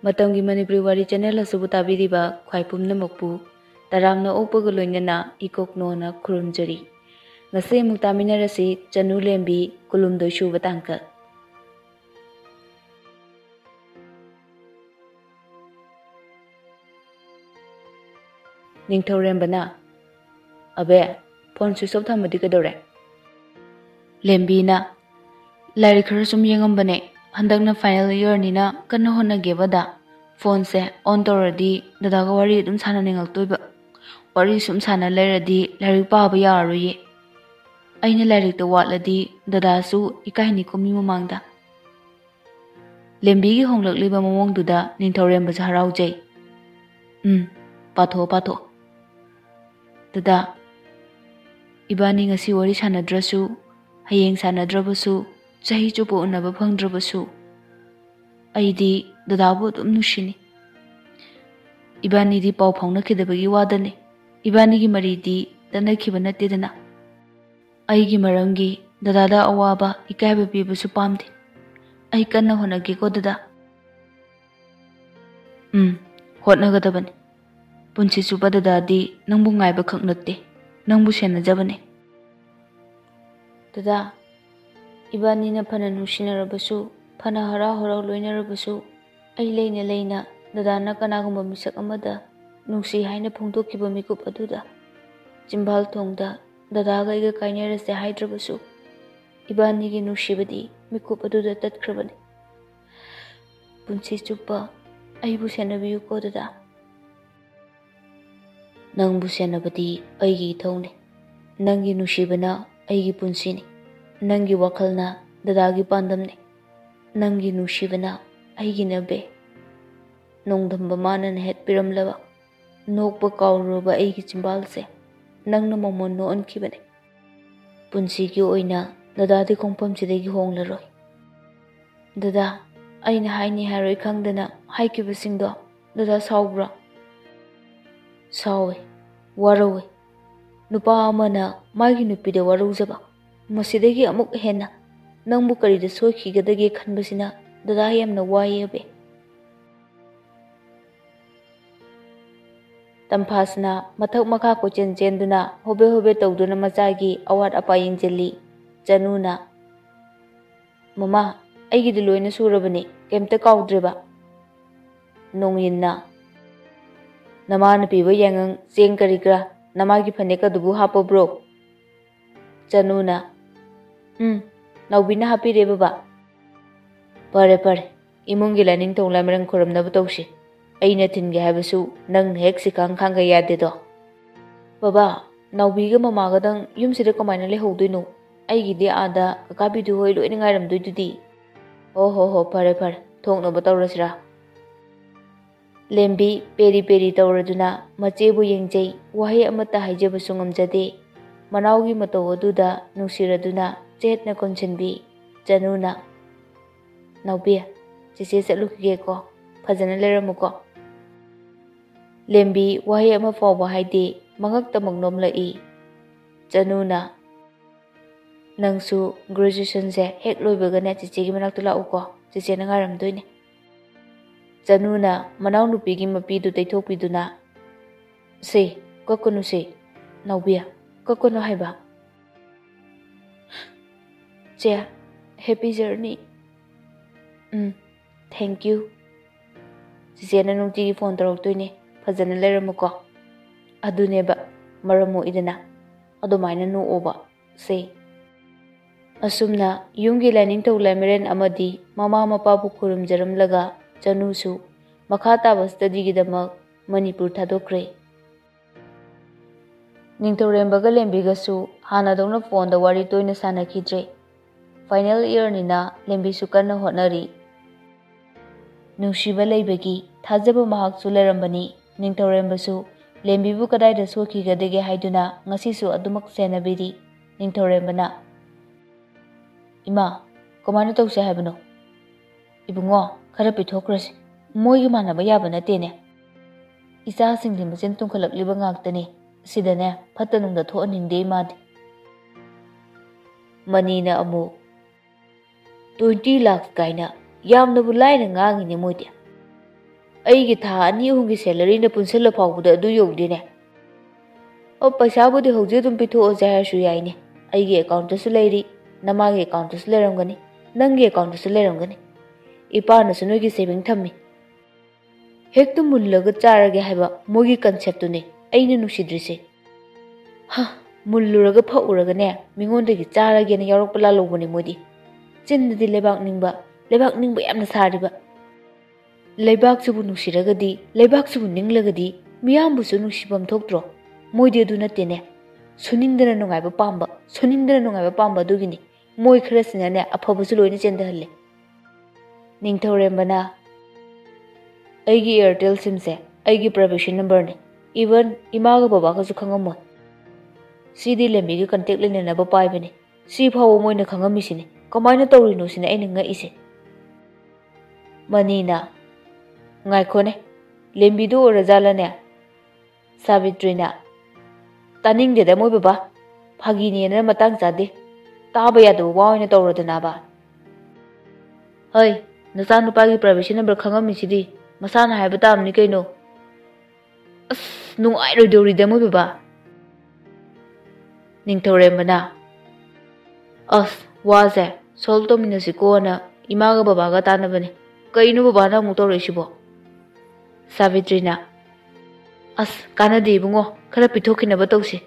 Matamgi Manipuri Wari channel asubu tabiriba khwai pumnamakpu taramna okpaga loinana ikoknona khurumjari. Ngasi amuk taminarasi Chanu-Lembi kulumdoi suba tangka. Ningthorembana abe phone switch off thamadi kadore. Lembina lari khara sum yengambane handakna final year nina kanna honagebada phone se on toradi dadaga wari dum sana ningal toiba wari sum sana leradi lari pa ba yaroye aina lari to watladi dada su ikaini komi mamangda lembi gi honglak liba momong duda ningthorem ba haraujai patho dada ibani ngasi wari sanadrasu hayeng sanadrabasu chahi chupo unaba phangdrabasu aidi dadabu dum nushini ibani di pau phangna khidabagi wadane ibani gi maridi danakhiba nattedana aigi marangi dadada awaba ikaiba pibasu pamde ai kanna honage ko dada hotnagadabane punchi suba dadadi nangbu ngaiba khaknatte nangbu senajabane dada ibani na phana nushinarabasu phana hara loinarabasu ai leina dada na kanagumba misak amada nungsi haina phongdokkiba mikup aduda jimbal thongda dada ga iga kainarase haidrabasu ibani gi nushibadi mikup aduda tatkrabane punsi chupa aibu senabiyu ko dada nangbu senabadi aigi thongne nangi nushibana aigi punsini nangi wakalna dadagi pandamne nangi nushibana aigi nabe nongdamba manan het piramlaba nokpa kawruba aigi chimbalse nangna momon no onkibane punsi gi oina dadadi khongpam chidegi honglaroi dada aina haini haroi khangdana haikibasingdo dada saubra sawe warawe nupa amana magi nupide warujaba masidegi amuk hena nangbu karida soikigadage khanbasina dada yamna wayabe tamphasna mathak makha ko chenduna hobe tawduna machagi awat apa yengjelli Chanuna mama aigi di loina surabani kemta kaudreba nonginna namana piba yangang cheng karigra namagi phaneka dubu hapo bro Chanuna naubina happy re baba pare imungi laning tongla merang khoram na butawsi aina tinge habasu nang hek sikang khanga yade do baba naubiga mamaga dang yumsida kamaina le hodoino aigi de ada kakabi du hoi loina ngairam duidudi ho pare thongno batawrasira lembi peri tawraduna machebu yengjei wahi amata haijabasu ngamjade manaugi mataw aduda nusiraduna chetna konchenbi Chanuna naubi chise chalukige ko phajana leramuko lembi wahi ama fawba haide mangakta magnom lai Chanuna nangsu graduation se hek loibaga ne chiche gi manakta la uko chiche na ngaram doine Chanuna manaw nupi gi mapi du teithokpiduna se kokonu se naubia kokonu haiba che happy journey thank you chiche na nungti phone torok toine phajana leramuko aduneba maramu idana adumaina nu oba se asumna yungi laning tawlameren amadi mama mapa bu khurumjaram laga Chanusu makha taba study gidamak Manipur thadokre ningthorembaga lembigasu hana dongna phone da wari toina sanakhidre final year nina lembi sukanna honari nushiba leibagi thajaba mahak sulerambani ningthorembasu lembibu kadai da soki gadege haiduna ngasisu adumak senabiri ningthorembana ima komana tawse haibano ibungo khara pithokrasi moigi manaba yaba natene isa singli macen tungkhalakliba ngaktani sidane phatanungda thoaningde madi manina amu 20 lakhs kaina yamna bu laina ngangine moide ꯑꯩꯒꯤ ꯊꯥ 2-3ꯒꯤ ꯁꯦꯂꯔꯤꯅ ꯄꯨꯟꯁꯤꯜꯂ ꯐꯥꯎꯕꯗ ꯑꯗꯨ ꯌꯧꯗꯦꯅꯦ ꯄꯩꯁꯥꯕꯨꯗꯤ ꯍꯧꯖꯤꯛ ꯑꯗꯨꯝ ꯄꯤꯊꯣꯛꯑꯁꯦ ꯍꯥꯏꯔꯁꯨ ꯌꯥꯏꯅꯦ ꯑꯩꯒꯤ ꯑꯦꯀꯥꯎꯟꯇꯁꯨ ꯂꯩꯔꯤ ꯅꯃꯥꯒꯤ ꯑꯦꯀꯥꯎꯟꯇꯁꯨ ꯂꯩꯔꯝꯒꯅꯤ ꯅꯪꯒꯤ ꯑꯦꯀꯥꯎꯟꯇꯁꯨ ꯂꯩꯔꯝꯒꯅꯤ ꯏꯄꯥꯅꯁꯨ ꯅꯣꯏꯒꯤ ꯁꯦꯚꯤꯡ ꯊꯝꯃꯤ ꯍꯦꯛꯇ ꯃꯨꯜꯂꯒ ꯆꯥꯔꯒꯦ ꯍꯥꯏꯕ ꯃꯣꯏꯒꯤ ꯀꯟꯁꯦꯞꯇꯨꯅꯦ ꯑꯩꯅ ꯅꯨꯡꯁꯤꯗ꯭ꯔꯤꯁꯦ ꯃꯨꯜꯂꯨꯔꯒ ꯐꯛꯎꯔꯒꯅꯦ ꯃꯤꯉꯣꯟꯗꯒꯤ ꯆꯥꯔꯒꯦꯅ ꯌꯥꯎꯔꯛꯄ ꯂꯥꯜꯍꯧꯕꯅꯦ ꯃꯣꯏꯗꯤ ꯆꯤꯟꯗꯗꯤ ꯂꯩꯕꯥꯛ ꯅꯤꯡꯕ ꯌꯥꯝꯅ ꯁꯥꯔꯤꯕ ꯂꯩꯕꯥꯛꯁꯤꯕꯨ ꯅꯨꯡꯁꯤꯔꯒꯗꯤ ꯂꯩꯕꯥꯛꯁꯤꯕు ꯅꯤꯡꯂꯒꯗꯤ ꯃꯤꯌꯥꯝꯕꯨꯁꯨ ꯅꯨꯡꯁꯤꯐꯝ ꯊꯣꯛꯇ꯭ꯔꯣ ꯃꯣꯏꯗꯤ ꯑꯗꯨ ꯅꯠꯇꯦꯅꯦ ꯁꯨꯅꯤꯡꯗꯅ ꯅꯨꯡꯉꯥꯏꯕ ꯄꯥꯝꯕ ꯑꯗꯨꯒꯤꯅꯤ ꯃꯣꯏ ꯈꯔꯁꯤꯅꯅꯦ ꯑꯐꯕꯁꯨ ꯂꯣꯏꯅ ꯆꯦꯟꯗꯍꯜꯂꯦ ꯅꯤꯡꯊꯧꯔꯦꯝꯕꯅ ꯑꯩꯒꯤ ꯑꯦꯌꯔꯇꯦꯜ ꯁꯤꯝꯁꯦ ꯑꯩꯒꯤ ꯄ꯭ꯔꯥꯏꯚꯦꯁꯤ ꯅꯝꯕꯔꯅꯤ ꯏꯚꯟ ꯏꯃꯥꯒ ꯕꯕꯥꯒꯁꯨ ꯈꯪꯉꯝꯃꯣꯏ ꯁꯤꯗꯤ ꯂꯦꯝꯕꯤꯒꯤ ꯀꯟꯇꯦꯛ ꯂꯩꯅꯅꯕ ꯄꯥꯏꯕꯅꯤ ꯁꯤ ꯐꯥꯎꯕ ꯃꯣꯏꯅ ꯈꯪꯉꯝꯃꯤꯁꯤꯅꯤ ꯀꯃꯥꯏꯅ ꯇꯧꯔꯤꯅꯣ ꯁꯤꯅ ꯑꯩꯅ ꯉꯛꯏꯁꯦ ꯃꯅꯤꯅ ꯉꯥꯏꯈꯣꯅꯦ ꯂꯦꯝꯕꯤꯗꯣ ꯑꯣꯏꯔꯖꯥꯠꯂꯅꯦ ꯁꯥꯕꯤꯇ꯭ꯔꯤꯅ ꯇꯥꯅꯤꯡꯗꯦꯗ ꯃꯣꯏ ꯕꯕꯥ ꯐꯥꯒꯤꯅꯦꯅ ꯃꯇꯥꯡ ꯆꯥꯗꯦ ꯇꯥꯕ ꯌꯥꯗꯕ ꯋꯥ ꯑꯣꯏꯅ ꯇꯧꯔꯗꯅꯕ ꯍꯣꯏ ꯅꯆꯥꯅꯨꯄꯥꯒꯤ ꯄ꯭ꯔꯥꯏꯚꯦꯁꯤ ꯅꯝꯕꯔ ꯈꯪꯉꯝꯃꯤꯁꯤꯗꯤ ꯃꯁꯥꯅ ꯍꯥꯏꯕ ꯇꯥꯕꯅꯤ ꯀꯩꯅꯣ ꯅꯨꯡꯉꯥꯏꯔꯣꯏꯗꯧꯔꯤꯗ ꯃꯣꯏ ꯕꯕꯥ ꯅꯤꯡꯊꯧꯔꯦꯝꯕꯅ ꯋꯥꯁꯦ ꯁꯣꯜꯕ ꯇꯧꯃꯤꯟꯅꯁꯤꯀꯣꯅ ꯏꯃꯥꯒ ꯕꯕꯥꯒ ꯇꯥꯟꯅꯕꯅꯤ ꯀꯩꯅꯣ ꯕꯕꯥꯅ ꯑꯃꯨꯛ ꯇꯧꯔꯛꯏꯁꯤꯕꯣ ꯁꯥꯕꯤꯇ꯭ꯔꯤꯅ ꯀꯥꯟꯅꯗꯦ ꯏꯕꯨꯡꯉꯣ ꯈꯔ ꯄꯤꯊꯣꯛꯈꯤꯅꯕ ꯇꯧꯁꯤ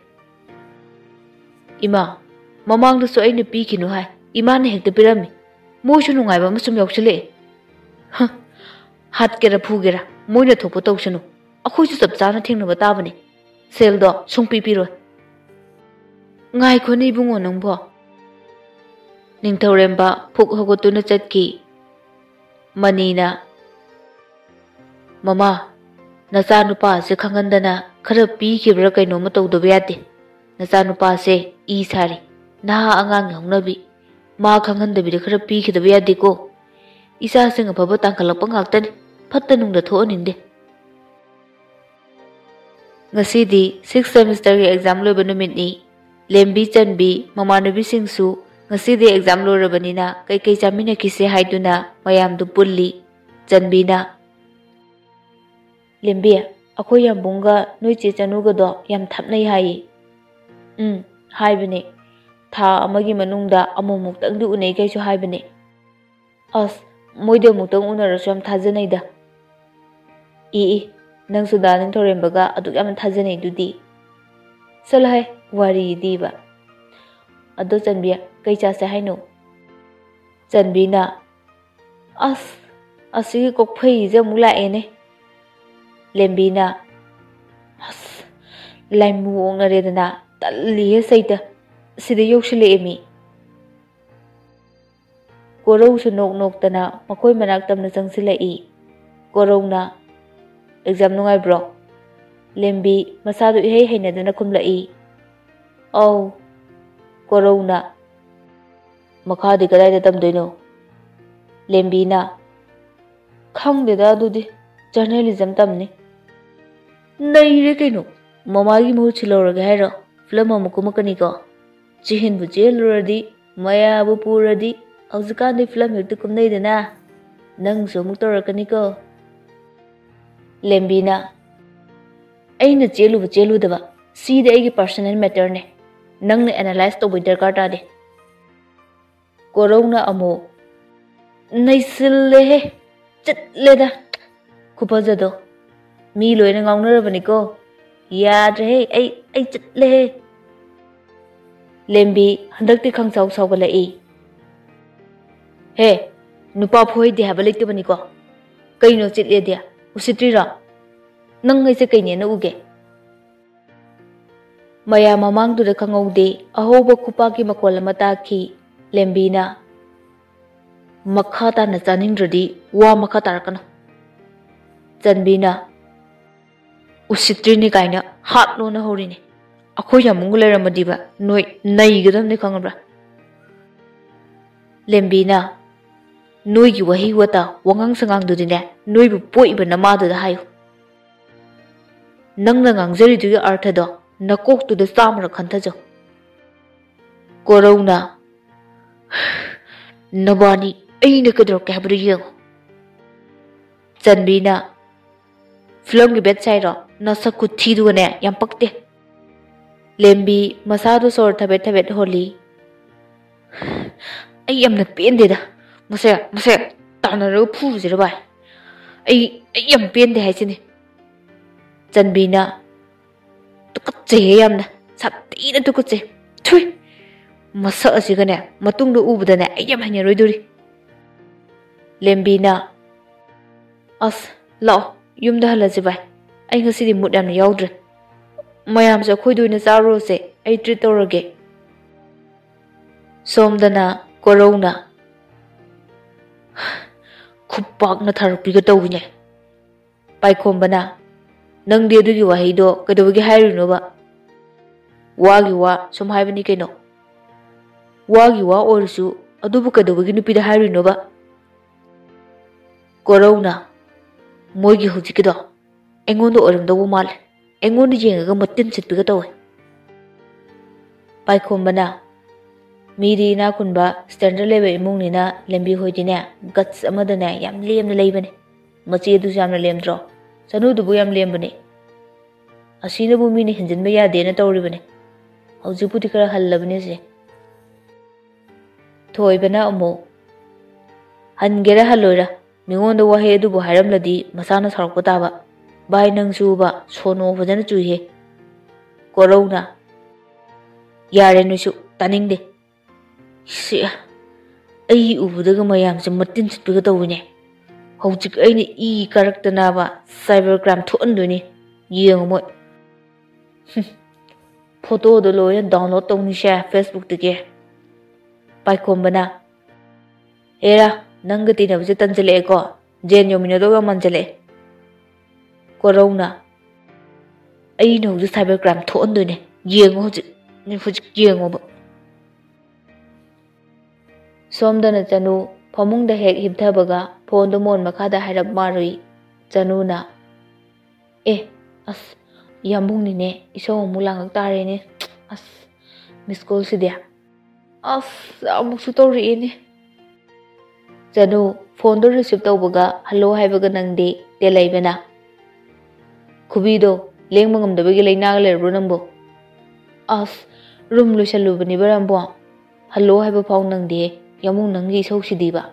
ꯏꯃꯥ ꯃꯃꯥꯡꯗꯁꯨ ꯑꯩꯅ ꯄꯤꯈꯤꯅꯨ ꯍꯥꯏ ꯏꯃꯥꯅ ꯍꯦꯛꯇ ꯄꯤꯔꯝꯃꯤ ꯃꯣꯏꯁꯨ ꯅꯨꯡꯉꯥꯏꯕ ꯑꯃ ꯁꯨꯝ ꯌꯥꯎꯁꯤꯜꯂꯛꯑꯦ ꯍꯥꯠꯀꯦꯔꯥ ꯐꯨꯒꯦꯔꯥ ꯃꯣꯏꯅ ꯊꯣꯛꯄ ꯇꯧꯁꯅꯨ ꯑꯩꯈꯣꯏꯁꯨ ꯆꯞ ꯆꯥꯅ ꯊꯦꯡꯅꯕ ꯇꯥꯕꯅꯤ ꯁꯦꯜꯗꯣ ꯁꯨꯡꯄꯤ ꯄꯤꯔꯣꯏ ꯉꯥꯏꯈꯣꯅꯦ ꯏꯕꯨꯡꯉꯣ ꯅꯪꯕꯣ ꯅꯤꯡꯊꯧꯔꯦꯝꯕ ꯐꯨꯛ ꯍꯧꯒꯠꯇꯨꯅ ꯆꯠꯈꯤ ꯃꯅꯤꯅ ꯃꯃꯥ ꯅꯆꯥꯅꯨꯄꯥꯁꯦ ꯈꯪꯍꯟꯗꯅ ꯈꯔ ꯄꯤꯈꯤꯕ꯭ꯔꯥ ꯀꯩꯅꯣꯝꯃ ꯇꯧꯗꯕ ꯌꯥꯗꯦ ꯅꯆꯥꯅꯨꯄꯥꯁꯦ ꯏ ꯁꯥꯔꯤ ꯅꯍꯥ ꯑꯉꯥꯡꯒꯤ ꯍꯧꯅꯕꯤ ꯃꯥ ꯈꯪꯍꯟꯗꯕꯤꯗ ꯈꯔ ꯄꯤꯈꯤꯗꯕ ꯌꯥꯗꯦꯀꯣ ꯏꯆꯥꯁꯤꯡ ꯑꯐꯕ ꯇꯥꯡꯈꯠꯂꯛꯄ ꯉꯥꯛꯇꯅꯤ ꯐꯠꯇ ꯅꯨꯡꯗ ꯊꯣꯛꯍꯟꯅꯤꯡꯗꯦ ꯉꯁꯤꯗꯤ 6th ꯁꯦꯃꯤꯁꯇꯔꯒꯤ ꯑꯦꯛꯖꯥꯝ ꯂꯣꯏꯕ ꯅꯨꯃꯤꯠꯅꯤ ꯂꯦꯝꯕꯤ ꯆꯟꯕꯤ ꯃꯃꯥꯟꯅꯕꯤꯁꯤꯡꯁꯨ ꯉꯁꯤꯗꯤ ꯑꯦꯛꯖꯥꯝ ꯂꯣꯏꯔꯕꯅꯤꯅ ꯀꯩꯀꯩ ꯆꯥꯃꯤꯟꯅꯈꯤꯁꯦ ꯍꯥꯏꯗꯨꯅ ꯃꯌꯥꯝꯗꯨ ꯄꯨꯜꯂꯤ ꯆꯟꯕꯤꯅ ꯂꯦꯝꯕꯤ ꯑꯩꯈꯣꯏ ꯌꯥꯝꯕꯨꯡꯒ ꯅꯣꯏ ꯆꯦ ꯆꯅꯨꯒꯗꯣ ꯌꯥꯝ ꯊꯞꯅꯩ ꯍꯥꯏꯌꯦ ꯍꯥꯏꯕꯅꯦ ꯊꯥ ꯑꯃꯒꯤ ꯃꯅꯨꯡꯗ ꯑꯃꯨꯛꯇꯪꯗꯤ ꯎꯅꯩ ꯀꯩꯁꯨ ꯍꯥꯏꯕꯅꯦ ꯃꯣꯏꯗꯤ ꯑꯃꯨꯛꯇꯪ ꯎꯅꯔꯁꯨ ꯌꯥꯝ ꯊꯥꯖꯅꯩꯗ ꯅꯪꯁꯨ ꯗꯥ ꯅꯤꯡꯊꯧꯔꯦꯝꯕꯒ ꯑꯗꯨꯛ ꯌꯥꯝꯅ ꯊꯥꯖꯅꯩꯗꯨꯗꯤ ꯆꯠꯂꯣꯍꯦ ꯋꯥꯔꯤꯗꯤꯕ ꯑꯗꯣ ꯆꯟꯕꯤ ꯀꯩ ꯆꯥꯁꯦ ꯍꯥꯏꯅꯣ ꯆꯟꯕꯤꯅ ꯑꯁꯤꯒꯤ ꯀꯣꯛꯐꯩꯁꯦ ꯑꯃꯨꯛ ꯂꯥꯛꯑꯦꯅꯦ ꯂꯦꯝꯕꯤꯅ ꯂꯥꯏꯃꯨ ꯑꯣꯛꯅꯔꯦꯗꯅ ꯇꯜꯂꯤꯍꯦ ꯁꯩꯇ ꯁꯤꯗ ꯌꯧꯁꯤꯜꯂꯛꯑꯦ ꯃꯤ ꯀꯣꯔꯧꯁꯨ ꯅꯣꯛꯇꯅ ꯃꯈꯣꯏ ꯃꯅꯥꯛ ꯇꯝꯅ ꯆꯪꯁꯤꯜꯂꯛꯏ ꯀꯣꯔꯧꯅ ꯑꯦꯛꯖꯥꯝ ꯅꯨꯡꯉꯥꯏꯕ꯭ꯔꯣ ꯂꯦꯝꯕꯤ ꯃꯁꯥꯗꯨ ꯏꯍꯩ ꯍꯩꯅꯗꯅ ꯈꯨꯝꯂꯛꯏ ꯑꯧ ꯀꯣꯔꯧꯅ ꯃꯈꯥꯗꯤ ꯀꯗꯥꯏꯗ ꯇꯝꯗꯣꯏꯅꯣ ꯂꯦꯝꯕꯤꯅ ꯈꯪꯗꯦꯗ ꯑꯗꯨꯗꯤ ꯖꯔꯅꯦꯂꯤꯖꯝ ꯇꯝꯅꯤ ꯅꯩꯔꯦ ꯀꯩꯅꯣ ꯃꯃꯥꯒꯤ ꯃꯍꯨꯠ ꯁꯤꯜꯍꯧꯔꯒꯦ ꯍꯥꯏꯔꯣ ꯐꯤꯂꯝ ꯑꯃꯨꯛ ꯀꯨꯝꯃꯛꯀꯅꯤꯀꯣ ꯆꯦꯟꯕꯨ ꯆꯦꯜꯂꯨꯔꯗꯤ ꯃꯌꯥꯕꯨ ꯄꯨꯔꯗꯤ ꯍꯧꯖꯤꯛꯀꯥꯟꯗꯤ ꯐꯤꯂꯝ ꯍꯦꯛꯇ ꯀꯨꯝꯅꯩꯗꯅ ꯅꯪꯁꯨ ꯑꯃꯨꯛ ꯇꯧꯔꯛꯀꯅꯤꯀꯣ ꯂꯦꯝꯕꯤꯅ ꯑꯩꯅ ꯆꯦꯜꯂꯨꯕ ꯆꯦꯜꯂꯨꯗꯕ ꯁꯤꯗꯤ ꯑꯩꯒꯤ ꯄꯔꯁꯣꯅꯦꯜ ꯃꯦꯇꯔꯅꯦ ꯅꯪꯅ ꯑꯦꯅꯥꯂꯥꯏꯁ ꯇꯧꯕꯩ ꯗꯔꯀꯥꯔ ꯇꯥꯗꯦ ꯀꯣꯔꯧꯅ ꯑꯃꯨꯛ ꯅꯩꯁꯤꯜꯂꯦꯍꯦ ꯆꯠꯂꯦꯗ ꯈꯨꯐꯖꯗꯣ ꯃꯤ ꯂꯣꯏꯅ ꯉꯥꯎꯅꯔꯕꯅꯤꯀꯣ ꯌꯥꯗ꯭ꯔꯦꯍꯦ ꯑꯩ ꯆꯠꯂꯦꯍꯦ ꯂꯦꯝꯕꯤ ꯍꯟꯗꯛꯇꯤ ꯈꯪꯁꯥꯎ ꯁꯥꯎꯒꯠꯂꯛꯏ ꯍꯦ ꯅꯨꯄꯥ ꯐꯣꯏꯗꯦ ꯍꯥꯏꯕ ꯂꯩꯇꯕꯅꯤꯀꯣ ꯀꯩꯅꯣ ꯆꯤꯠꯂꯦꯗꯤ ꯎꯁꯤꯠꯇ꯭ꯔꯤꯔꯣ ꯅꯪ ꯑꯩꯁꯦ ꯀꯩꯅꯦꯅ ꯎꯒꯦ ꯃꯌꯥꯝ ꯃꯃꯥꯡꯗꯨꯗ ꯈꯪꯍꯧꯗꯦ ꯑꯍꯧꯕ ꯈꯨꯄꯥꯛꯀꯤ ꯃꯈꯣꯜ ꯑꯃ ꯇꯥꯈꯤ ꯂꯦꯝꯕꯤꯅ ꯃꯈꯥ ꯇꯥꯅ ꯆꯥꯅꯤꯡꯗ꯭ꯔꯗꯤ ꯋꯥ ꯃꯈꯥ ꯇꯥꯔꯛꯀꯅꯨ ꯆꯟꯕꯤꯅ ꯎꯁꯤꯠꯇ꯭ꯔꯤꯅꯤ ꯀꯥꯏꯅ ꯍꯥꯠꯂꯣꯅ ꯍꯧꯔꯤꯅꯤ ꯑꯩꯈꯣꯏ ꯌꯥꯝꯃꯨꯡꯒ ꯂꯩꯔꯝꯃꯗꯤꯕ ꯅꯣꯏ ꯅꯩꯒꯗꯕꯅꯤ ꯈꯪꯉꯕ꯭ꯔꯥ ꯂꯦꯝꯕꯤꯅ ꯅꯣꯏꯒꯤ ꯋꯥꯍꯩ ꯋꯥꯇꯥ ꯋꯥꯉꯥꯡ ꯁꯉꯥꯡꯗꯨꯗꯤꯅꯦ ꯅꯣꯏꯕꯨ ꯄꯣꯛꯏꯕ ꯅꯃꯥꯗꯨꯗ ꯍꯥꯏꯌꯨ ꯅꯪꯅ ꯉꯥꯡꯖꯔꯤꯗꯨꯒꯤ ꯑꯔꯊꯗꯣ ꯅꯀꯣꯛꯇꯨꯗ ꯆꯥꯝꯃꯔꯛ ꯈꯟꯊꯖꯧ ꯀꯣꯔꯧꯅ ꯅꯕꯥꯅꯤ ꯑꯩꯅ ꯀꯩꯗꯧꯔꯛꯀꯦ ꯍꯥꯏꯕꯗꯨ ꯌꯦꯡꯉꯨ ꯆꯟꯕꯤꯅ Film ki bet sai ro na sa kuthi du ne yam pakte. Lembi masa do sor thabet holi. Ai yam na pen de da. Masa ta na ro phu ji bai. Ai yam pen de hai chini. Chanbi na tukut che yam na sap ti na tukut che. Thui. Masa asi ga ne matung do u bu da ne ai yam hanya roi duri. Lembi na as lao yum da hala ji bai. Ai ngasi di mut yam na yaudre. Mayam sa khoi duina zaro se ai treat torage. Somdana corona. Khupak na therapy ga tawine. Pai khombana nang de du gi wa hi do ka do gi hairu no ba. Wa gi wa sum hai bani kaino. Wa gi wa orsu adu bu ka do gi nupi da hairu no ba. Corona moi gi hu ji ki do. Engon do oram do mal. Engon di jeng ga matin sit pi ga taw. Pai khombana Miri na kunba standard level imung ni na lembi hoi di ne guts amada ne yam lem na lei bane machi du jam na lem dro sanu du bu yam lem bane asina bu mi ni hinjin ba ya de na tawri bane hauji pu ti kara hal labne se thoi bana amo han gera haloira mingon do wa he du bu hairam ladi masana sarok pa ta ba bai nang su ba sono bajana chu he corona yare nu su taning de Sia, ai ubudaga mayam se matin sitpiga tawine. Hawjik aini I character na ba cybercrime thuanduni yeng mo. Photo do loya download tawni share Facebook tige. Pai kombana. Era nanga tina bje tanjale ko jen yomina do ga manjale. Corona. Ai no ju cybercrime thuanduni yeng hawjik ni hawjik yeng mo. Somdana Chanu pamung da hek hibthabaga phone do mon makha da hairap marui Chanu na as yambung ni ne iso mu lang tare ne as miss call si dia as amuk su tori ne Chanu phone do receive tawbaga hello haibaga nangde te laibana khubi do leng mangam da bagi leina ga lerbu nambo as room lu chalu bani barambo hello haiba phau nangde Yamung nangi so sidiba.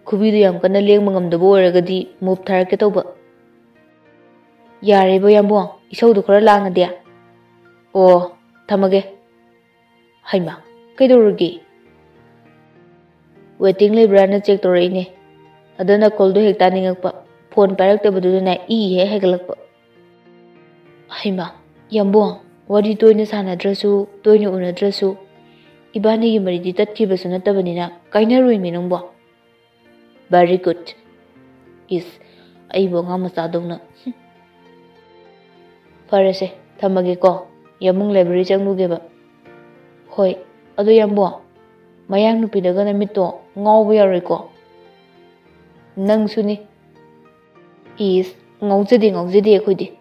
Kubi do yam kana leng mangam da bo ragadi move thar ke tawba. Yare bo yam bo iso do khara lang dia. O thamage. Haima kaidorugi. Waiting libra na check to rei ne. Adana call do hekta ningakpa phone parak te badu na I he hegalakpa. Haima yam bo wadi toina sana drasu toina una drasu Ibani gi mari di tatki basu na tabanina kaina rui minung bo. Very good. Is ai bo nga masa dong na. Farase thamage ko yamung library changnu ge ba. Hoi adu yam bo. Mayang nu pidaga na mito ngau bo yaroi ko. Nang suni. Is ngau jedi khodi.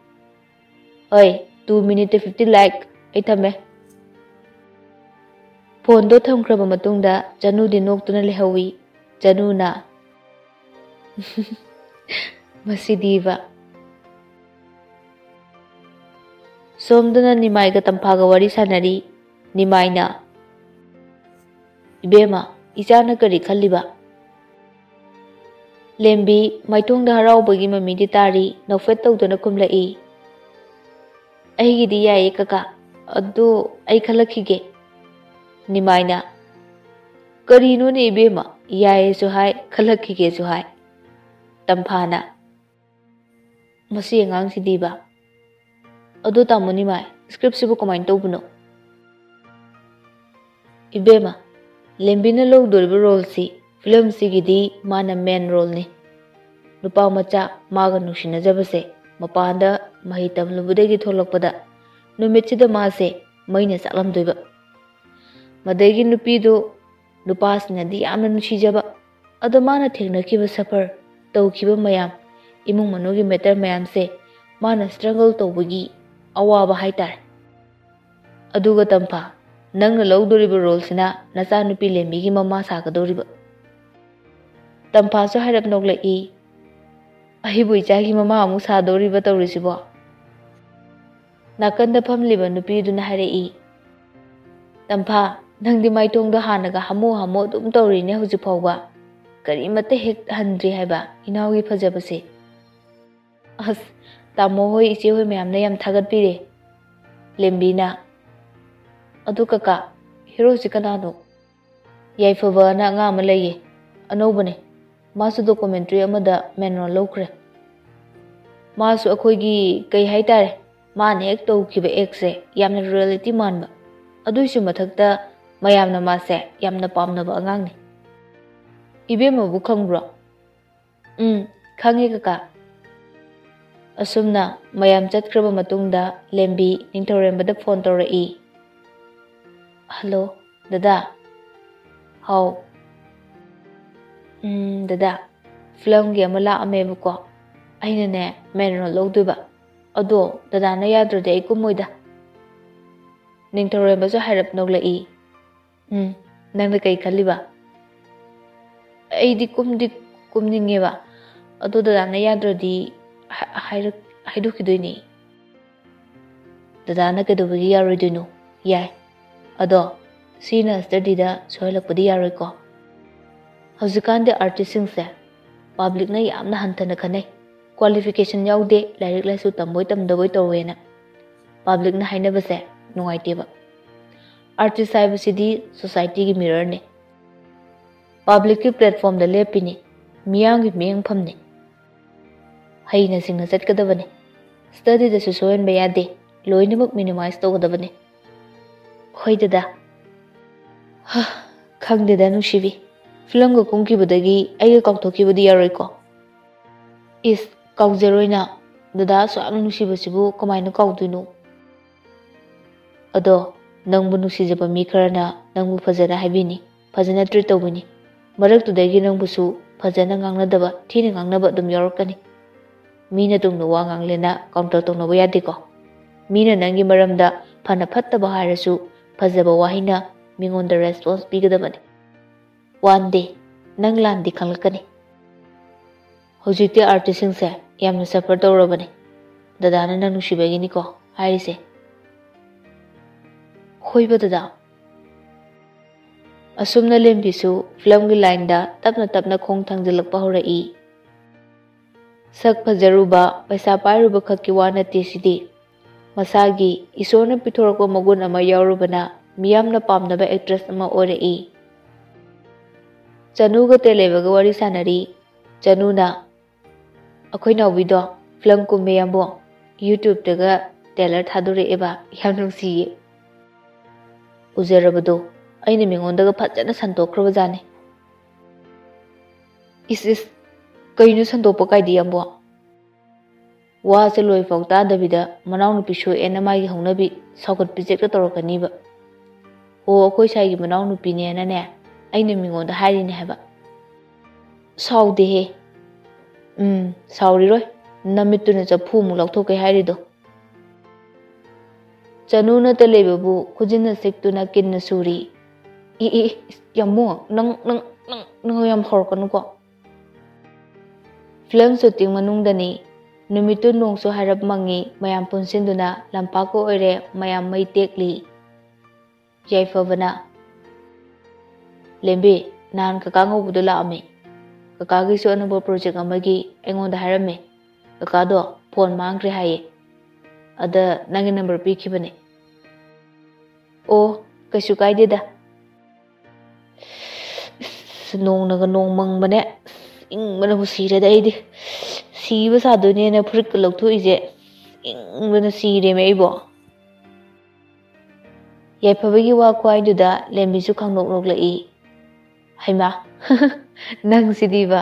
Oi 2 minute 50 like ai thame. Phone do thamkraba matungda Chanu di noktuna lehawi Chanu na masidiva somdana nimai ga tamphaga wari sanari nimai na ibema ichana kari khalliba lembi maitungda harau-bagi mami di tari nofet tawduna kumlai aigi di yai kaka adu ai khalakhige Nimaina Karino ni ibema yae su hai khalakhi ke su hai Tamphana Masi angang si diba Adu tamu nimai script sibu comment tawbuno Ibema Lembina log doribu role si film si gidi mana main role ni Nupa macha maga nushina jabase Mapanda mahitam lubudagi tholakpada Numitchida maase maina saklam doiba Madagi nupi do nupas na di amna nushijaba adamana thengna kiba suffer taw kiba mayam imung manogi matter mayam se mana struggle tawbagi awaba haitar aduga tampha nangna lawdoriba role sina nacha nupi lembi gi mama sa ga doriba tampha so harap noglai ꯑꯩꯕꯨ ꯏꯆꯥꯒꯤ ꯃꯃꯥ ꯑꯃꯨꯛ ꯁꯥꯗꯧꯔꯤꯕ ꯇꯧꯔꯤꯁꯤꯕꯣ? ꯅꯥꯀꯟꯗ ꯐꯝꯂꯤꯕ ꯅꯨꯄꯤꯗꯨꯅ ꯍꯥꯏꯔꯛꯏ꯫ ꯇꯝꯐꯥ, ꯅꯪꯗꯤ ꯃꯥꯏꯊꯣꯡꯗꯣ ꯍꯥꯟꯅꯒ ꯍꯥꯃꯨ ꯑꯗꯨꯝ ꯇꯧꯔꯤꯅꯦ ꯍꯧꯖꯤꯛ ꯐꯥꯎꯕ. ꯀꯔꯤꯃꯠꯇ ꯍꯦꯛ ꯍꯟꯗ꯭ꯔꯤ ꯍꯥꯏꯕ ꯏꯅꯥꯎꯒꯤ ꯐꯖꯕꯁꯦ. ꯑꯁ, ꯇꯥꯃꯣ ꯍꯣꯏ ꯏꯆꯦ ꯍꯣꯏ ꯃꯌꯥꯝꯅ ꯌꯥꯝ ꯊꯥꯒꯠꯄꯤꯔꯦ. ꯂꯦꯝꯕꯤꯅ. ꯑꯗꯨ ꯀꯀꯥ, ꯍꯦꯔꯣꯁꯤ ꯀꯅꯥꯅꯣ? ꯌꯥꯏꯐꯕꯅ ꯑꯉꯥꯡ ꯑꯃ ꯂꯩꯌꯦ. ꯑꯅꯧꯕꯅꯦ. ꯃꯥꯁꯨ ꯗꯣꯀꯨꯃꯦꯟꯇꯔꯤ ꯑꯃꯗ ꯃꯦꯟ ꯔꯣꯜ ꯂꯧꯈ꯭ꯔꯦ. ꯃꯥꯁꯨ ꯑꯩꯈꯣꯏꯒꯤ ꯀꯩ ꯍꯥꯏꯇꯥꯔꯦ, ꯃꯥꯅ ꯍꯦꯛ ꯇꯧꯈꯤꯕ ꯑꯦꯛꯁꯦ ꯌꯥꯝꯅ ꯔꯤꯌꯦꯂꯤꯇꯤ ꯃꯥꯟꯕ. ꯑꯗꯨꯏꯁꯨ ꯃꯊꯛꯇ ꯃꯌꯥꯝꯅ ꯃꯥꯁꯦ ꯌꯥꯝꯅ ꯄꯥꯝꯅꯕ ꯑꯉꯥꯡꯅꯤ. ꯏꯕꯦꯝꯃꯕꯨ ꯈꯪꯕ꯭ꯔꯣ? ꯈꯪꯉꯦ ꯀꯀꯥ. ꯑꯁꯨꯝꯅ ꯃꯌꯥꯝ ꯆꯠꯈ꯭ꯔꯕ ꯃꯇꯨꯡꯗ ꯂꯦꯝꯕꯤ ꯅꯤꯡꯊꯧꯔꯦꯝꯕꯗ ꯐꯣꯟ ꯇꯧꯔꯛꯏ꯫ ꯍꯜꯂꯣ, ꯗꯗꯥ. ꯍꯥꯎ. ꯗꯗꯥ, ꯐꯤꯂꯝꯒꯤ ꯑꯃ ꯂꯥꯛꯑꯝꯃꯦꯕꯀꯣ. ꯑꯩꯅꯅꯦ ꯃꯦꯟ ꯔꯣꯜ ꯂꯧꯗꯣꯏꯕ. ꯑꯗꯣ ꯗꯗꯥꯅ ꯌꯥꯗ꯭ꯔꯗꯤ ꯑꯩ ꯀꯨꯝꯃꯣꯏꯗ. ꯅꯤꯡꯊꯧꯔꯦꯝꯕꯁꯨ ꯍꯥꯏꯔꯞ ꯅꯣꯛꯂꯛꯏ꯫ ꯅꯪꯅ ꯀꯩ ꯈꯜꯂꯤꯕ? ꯑꯩꯗꯤ ꯀꯨꯝꯅꯤꯡꯉꯦꯕ. ꯑꯗꯣ ꯗꯗꯥꯅ ꯌꯥꯗ꯭ꯔꯗꯤ ꯍꯥꯏꯗꯣꯛꯈꯤꯗꯣꯏꯅꯦ. ꯗꯗꯥꯅ ꯀꯩꯗꯧꯕꯒꯤ ꯌꯥꯔꯣꯏꯗꯣꯏꯅꯣ? ꯌꯥꯏ. ꯑꯗꯣ ꯁꯤꯅ ꯁ꯭ꯇꯗꯤꯗ ꯁꯣꯏꯍꯜꯂꯛꯄꯗꯤ ꯌꯥꯔꯣꯏꯀꯣ. ꯍꯧꯖꯤꯛꯀꯥꯟꯗꯤ ꯑꯥꯔꯇꯤꯁꯁꯤꯡꯁꯦ ꯄꯥꯕ꯭ꯂꯤꯛꯅ ꯌꯥꯝꯅ ꯍꯟꯊꯅ ꯈꯟꯅꯩ. ꯀ꯭ꯋꯥꯂꯤꯐꯤꯀꯦꯁꯟ ꯌꯥꯎꯗꯦ, ꯂꯥꯏꯔꯤꯛ ꯂꯥꯏꯁꯨ ꯇꯝꯕꯣꯏ ꯇꯝꯗꯕꯣꯏ ꯇꯧꯋꯦꯅ. ꯄꯥꯕ꯭ꯂꯤꯛꯅ ꯍꯥꯏꯅꯕꯁꯦ ꯅꯨꯡꯉꯥꯏꯇꯦꯕ. ꯑꯥꯔꯇꯤꯁ ꯍꯥꯏꯕꯁꯤꯗꯤ ꯁꯣꯁꯥꯏꯇꯤꯒꯤ ꯃꯤꯔꯔꯅꯤ. ꯄꯥꯕ꯭ꯂꯤꯛꯀꯤ ꯄ꯭ꯂꯦꯠꯐꯣꯝꯗ ꯂꯦꯞꯄꯤꯅꯤ. ꯃꯤꯌꯥꯝꯒꯤ ꯃꯤꯠꯌꯦꯡꯐꯝꯅꯤ. ꯍꯩꯅ ꯁꯤꯡꯅ ꯆꯠꯀꯗꯕꯅꯤ. ꯁ꯭ꯇꯗꯤꯗꯁꯨ ꯁꯣꯏꯍꯟꯕ ꯌꯥꯗꯦ. ꯂꯣꯏꯅꯃꯛ ꯃꯤꯅꯤꯃꯥꯏꯁ ꯇꯧꯒꯗꯕꯅꯤ. ꯍꯣꯏ ꯗꯗꯥ. ꯈꯪꯗꯦꯗ ꯅꯨꯡꯁꯤꯕꯤ. ꯐꯤꯂꯝꯒ ꯀꯨꯝꯈꯤꯕꯗꯒꯤ ꯑꯩꯒ ꯀꯥꯎꯊꯣꯛꯈꯤꯕꯗꯤ ꯌꯥꯔꯣꯏꯀꯣ. ꯏꯁ, ꯀꯥꯎꯖꯔꯣꯏꯅ. ꯗꯗꯥ ꯑꯁꯨꯛ ꯌꯥꯝꯅ ꯅꯨꯡꯁꯤꯕꯁꯤꯕꯨ ꯀꯃꯥꯏꯅ ꯀꯥꯎꯗꯣꯏꯅꯣ? ꯑꯗꯣ ꯅꯪꯕꯨ ꯅꯨꯡꯁꯤꯖꯕ ꯃꯤ ꯈꯔꯅ ꯅꯪꯕꯨ ꯐꯖꯅ ꯍꯥꯏꯕꯤꯅꯤ, ꯐꯖꯅ ꯇ꯭ꯔꯤꯠ ꯇꯧꯕꯤꯅꯤ. ꯃꯔꯛꯇꯨꯗꯒꯤ ꯅꯪꯕꯨꯁꯨ ꯐꯖꯅ ꯉꯥꯡꯅꯗꯕ, ꯊꯤꯅ ꯉꯥꯡꯅꯕ ꯑꯗꯨꯝ ꯌꯥꯎꯔꯛꯀꯅꯤ. ꯃꯤꯅ ꯇꯨꯡꯗ ꯋꯥ ꯉꯥꯡꯂꯦꯅ ꯀꯥꯎꯟꯇꯔ ꯇꯧꯅꯕ ꯌꯥꯗꯦꯀꯣ. ꯃꯤꯅ ꯅꯪꯒꯤ ꯃꯔꯝꯗ ꯐꯅ ꯐꯠꯇꯕ ꯍꯥꯏꯔꯁꯨ ꯐꯖꯕ ꯋꯥꯍꯩꯅ ꯃꯤꯉꯣꯟꯗ ꯔꯦꯁꯄꯣꯟꯁ ꯄꯤꯒꯗꯕꯅꯤ. ꯋꯥꯟ ꯗꯦ ꯅꯪ ꯂꯥꯟꯗꯤ ꯈꯪꯂꯛꯀꯅꯤ. ꯍꯧꯖꯤꯛꯇꯤ ꯑꯥꯔꯇꯤꯁꯁꯤꯡꯁꯦ ꯌꯥꯝꯅ ꯁꯐꯔ ꯇꯧꯔꯕꯅꯤ. ꯗꯗꯥꯅ ꯅꯪ ꯅꯨꯡꯁꯤꯕꯒꯤꯅꯤꯀꯣ ꯍꯥꯏꯔꯤꯁꯦ. ꯍꯣꯏꯕ ꯗꯗꯥ. ꯑꯁꯨꯝꯅ ꯂꯦꯝꯕꯤꯁꯨ ꯐꯤꯂꯝꯒꯤ ꯂꯥꯏꯟꯗ ꯇꯞꯅ ꯇꯞꯅ ꯈꯣꯡ ꯊꯥꯡꯖꯤꯜꯂꯛꯄ ꯍꯧꯔꯛꯏ. ꯁꯛ ꯐꯖꯔꯨꯕ, ꯄꯩꯁꯥ ꯄꯥꯏꯔꯨꯕ ꯈꯛꯀꯤ ꯋꯥ ꯅꯠꯇꯦ ꯁꯤꯗꯤ. ꯃꯁꯥꯒꯤ ꯏꯁꯣꯔꯅ ꯄꯤꯊꯣꯔꯛꯄ ꯃꯒꯨꯟ ꯑꯃ ꯌꯥꯎꯔꯨꯕꯅ ꯃꯤꯌꯥꯝꯅ ꯄꯥꯝꯅꯕ ꯑꯦꯛꯇ꯭ꯔꯦꯁ ꯑꯃ ꯑꯣꯏꯔꯛꯏ. ꯆꯅꯨꯒ ꯇꯦꯂꯦꯕꯒ ꯋꯥꯔꯤ ꯁꯥꯟꯅꯔꯤ. ꯆꯅꯨꯅ, ꯑꯩꯈꯣꯏ ꯅꯥꯎꯕꯤꯗꯣ ꯐꯤꯂꯝ ꯀꯨꯝꯃꯦ ꯌꯥꯝꯕꯣ. ꯌꯨꯇ꯭ꯌꯨꯕꯇꯒ ꯇꯦꯂꯔ ꯊꯥꯗꯣꯔꯛꯑꯦꯕ. ꯌꯥꯝ ꯅꯨꯡꯁꯤꯌꯦ. ꯎꯖꯔꯕꯗꯣ ꯑꯩꯅ ꯃꯤꯉꯣꯟꯗꯒ ꯐꯖꯅ ꯁꯟꯇꯣꯛꯈ꯭ꯔꯕꯖꯥꯠꯅꯤ. ꯏꯁ, ꯀꯩꯅꯣ ꯁꯟꯗꯣꯛꯄ ꯀꯥꯏꯗꯤ ꯌꯥꯝꯕꯣ? ꯋꯥꯁꯦ ꯂꯣꯏꯐꯥꯎ ꯇꯥꯗꯕꯤꯗ ꯃꯅꯥꯎꯅꯨꯄꯤ ꯁꯣꯛꯑꯦꯅ ꯃꯥꯒꯤ ꯍꯧꯅꯕꯤ ꯁꯥꯎꯒꯠ ꯄꯤꯖꯦꯛꯇ ꯇꯧꯔꯛꯀꯅꯤꯕ. ꯑꯩꯈꯣꯏ ꯁꯥꯏꯒꯤ ꯃꯅꯥꯎꯅꯨꯄꯤꯅꯦꯅꯅꯦ ꯑꯩꯅ ꯃꯤꯉꯣꯟꯗ ꯍꯥꯏꯔꯤꯅꯦ ꯍꯥꯏꯕ. ꯁꯥꯎꯗꯦꯍꯦ. ꯁꯥꯎꯔꯤꯔꯣꯏ. ꯅꯃꯤꯠꯇꯨꯅ ꯆꯐꯨꯃꯨꯛ ꯂꯧꯊꯣꯛꯀꯦ ꯍꯥꯏꯔꯤꯗꯣ. ꯆꯅꯨꯅ ꯇꯦꯂꯦꯕꯕꯨ ꯈꯨꯖꯤꯟꯅ ꯁꯤꯛꯇꯨꯅ ꯀꯤꯟꯅ ꯁꯨꯔꯤ. ꯌꯥꯝꯃꯣ, ꯅꯪ ꯌꯥꯝ ꯍꯧꯔꯛꯀꯅꯨꯀꯣ. Film shooting ꯃꯅꯨꯡꯗꯅꯤ. ꯅꯨꯃꯤꯠꯇꯨ ꯅꯣꯡꯁꯨ ꯍꯥꯏꯔꯞ ꯃꯪꯉꯤ. ꯃꯌꯥꯝ ꯄꯨꯟꯁꯤꯟꯗꯨꯅ ꯂꯝꯄꯥꯛꯀ ꯑꯣꯏꯔꯦ. ꯃꯌꯥꯝ ꯃꯩ ꯇꯦꯛꯂꯤ. ꯌꯥꯏꯐꯕꯅ, ꯂꯦꯝꯕꯤ, ꯅꯍꯥꯟ ꯀꯀꯥ ꯉꯧꯕꯗꯣ ꯂꯥꯛꯑꯝꯃꯤ. ꯀꯀꯥꯒꯤꯁꯨ ꯑꯅꯧꯕ ꯄ꯭ꯔꯣꯖꯦꯛ ꯑꯃꯒꯤ ꯑꯩꯉꯣꯟꯗ ꯍꯥꯏꯔꯝꯃꯦ. ꯀꯀꯥꯗꯣ ꯐꯣꯟ ꯃꯥꯡꯈ꯭ꯔꯦ ꯍꯥꯏꯌꯦ. ꯑꯗ ꯅꯪꯒꯤ ꯅꯝꯕꯔ ꯄꯤꯈꯤꯕꯅꯦ. ꯑꯣ, ꯀꯩꯁꯨ ꯀꯥꯏꯗꯦꯗ. ꯅꯣꯡꯅꯒ ꯅꯣꯡ ꯃꯪꯕꯅꯦ. ꯏꯪꯕꯅꯕꯨ ꯁꯤꯔꯦꯗ ꯑꯩꯗꯤ. ꯁꯤꯕ ꯁꯥꯗꯣꯏꯅꯦꯅ ꯐꯨꯔꯤꯠꯀ ꯂꯧꯊꯣꯛꯏꯁꯦ. ꯏꯪꯕꯅ ꯁꯤꯔꯦꯃꯦ ꯑꯩꯕꯣ. ꯌꯥꯏꯐꯕꯒꯤ ꯋꯥ ꯈꯨꯍꯥꯏꯗꯨꯗ ꯂꯦꯝꯕꯤꯁꯨ ꯈꯪꯅꯣꯛ ꯅꯣꯛꯂꯛꯏ. ꯍꯩꯃꯥ, ꯅꯪꯁꯤꯗꯤꯕ.